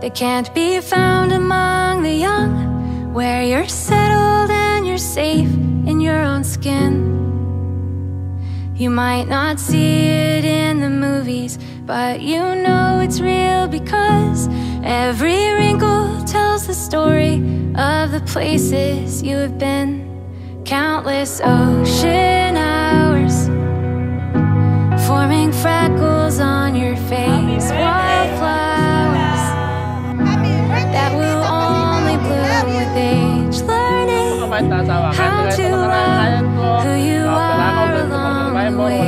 It can't be found among the young, where you're settled and you're safe in your own skin. You might not see it in the movies, but you know it's real, because every wrinkle tells the story of the places you have been. Countless ocean hours forming freckles on your face. Wildflowers that will only bloom with age. Learning how to love who you are along the way.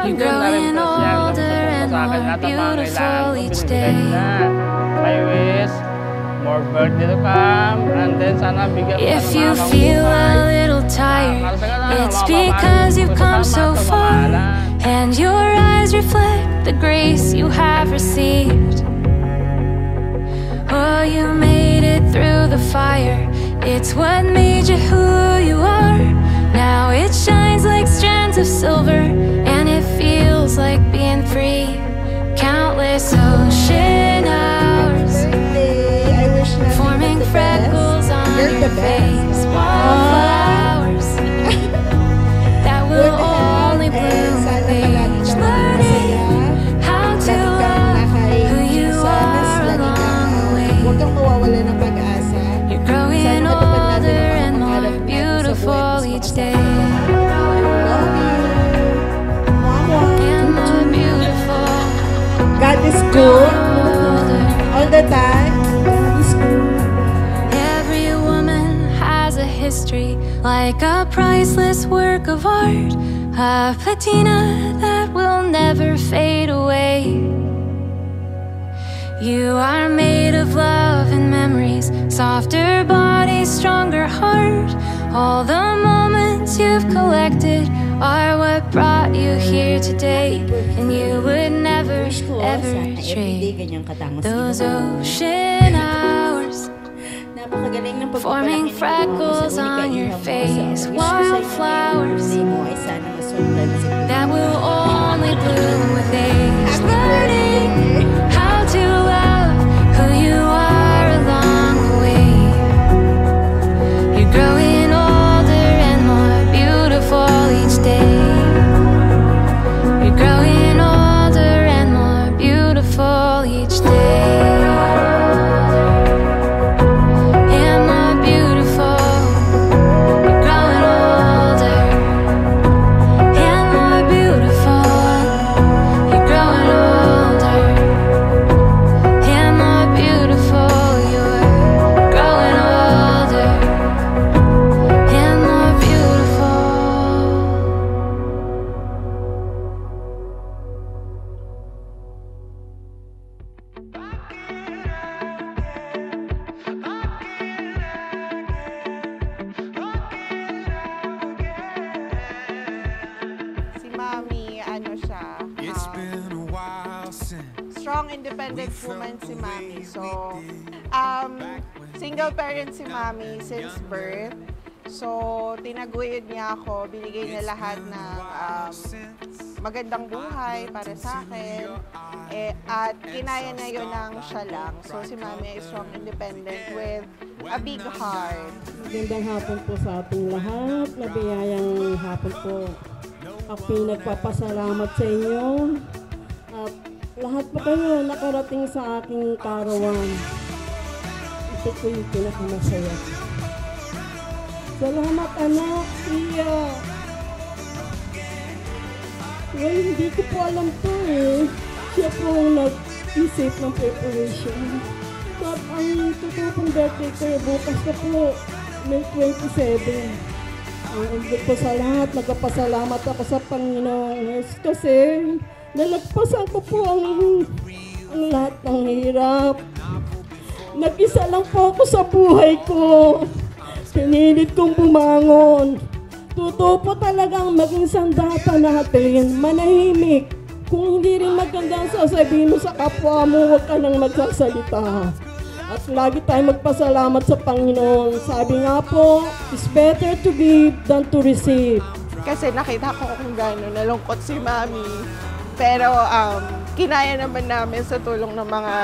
You're growing older and more beautiful each day. My wish, more birthday to come, and then sana bigyan mo. If you feel a little tired, it's because you've come so far, and your eyes reflect the grace you have received. Oh, you made it through the fire. It's what made you who you are. Now it shines like strands of silver, and it feels like being free. Countless ocean hours forming freckles on your face. Wildflowers that will only bloom with age. Learning how to love who you are along the way. You're growing older and more beautiful each day. And more beautiful. God is good all the time. Every woman has a history, like a priceless work of art, a patina that will never fade away. You are made of love and memories, softer body, stronger heart. All the moments you've collected are what brought you here today, and you would never, ever trade those ocean hours forming freckles on your face. Wildflowers that will only bloom with age. Learning how to love who you are along the way. You're growing older and more beautiful each day. You're growing older and more beautiful each day. Strong, independent woman si Mami. So, single parent si Mami since birth. So, tinaguyod niya ako, binigay niya lahat ng magandang buhay para sa akin. At kinaya niya yun ng siya lang. So, si Mami ay strong, independent with a big heart. Magandang hapon po sa ating lahat. Nabiyayang hapon po. Ako nagpapasalamat sa inyo. At lahat po kayo nakarating sa aking karawan. Ito po yung pinakamasaya. Salamat anak, Iya. Well, hindi ko po alam to eh. Siya po ang nag-isip ng preparation. At ang totoo pong birthday ko bukas na po, May 27. Ang po sa lahat, nagpapasalamat ako sa Panginoon kasi nalagpasan ko po ang lahat ng hirap. Nag-isa lang po ako sa buhay ko. Pinilit kong bumangon. Totoo po talagang maging sandata natin, manahimik. Kung hindi rin magandang sasabihin mo sa kapwa mo, huwag ka nang magsasalita. At lagi tayong magpasalamat sa Panginoon. Sabi nga po, it's better to give than to receive. Kasi nakita ko kung gano'n nalungkot si Mami. Pero kinaya naman namin sa tulong ng mga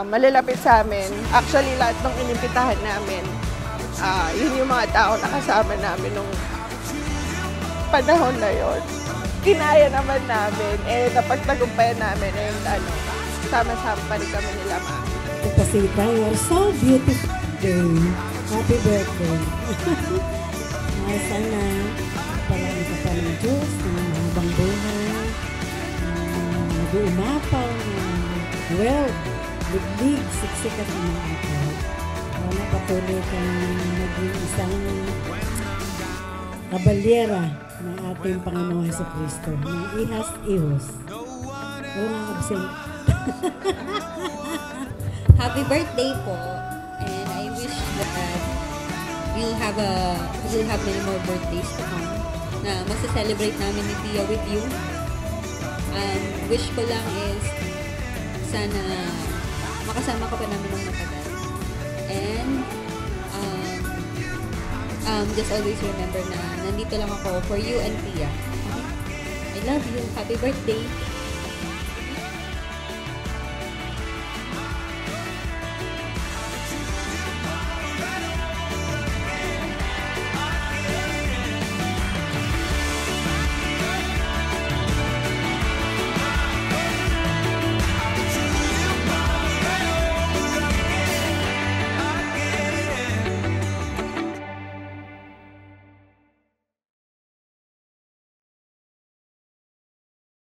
malalapit sa amin. Actually, lahat ng inimbitahan namin, yun yung mga tao na kasama namin nung panahon na yon. Kinaya naman namin, napagtagumpayan namin, and sama-sama pa rin kami nila, Mami. Pasita, you are so beautiful today. Happy birthday. Sana palain ka pa ng Diyos ng habang buhay, nag-uumapaw, wealth, liglig, siksik at mga apo. Sana patuloy kang maging isang kabalyera ng ating Panginoon Jesucristo, ng ihas-ihos. Walang absent. Happy birthday po, and I wish that we'll have many more birthdays to come na masaselebrate namin ni Tia with you. And wish ko lang is sana makasama ka pa namin ng matagal. And just always remember na nandito lang ako for you and Tia. Okay? I love you. Happy birthday.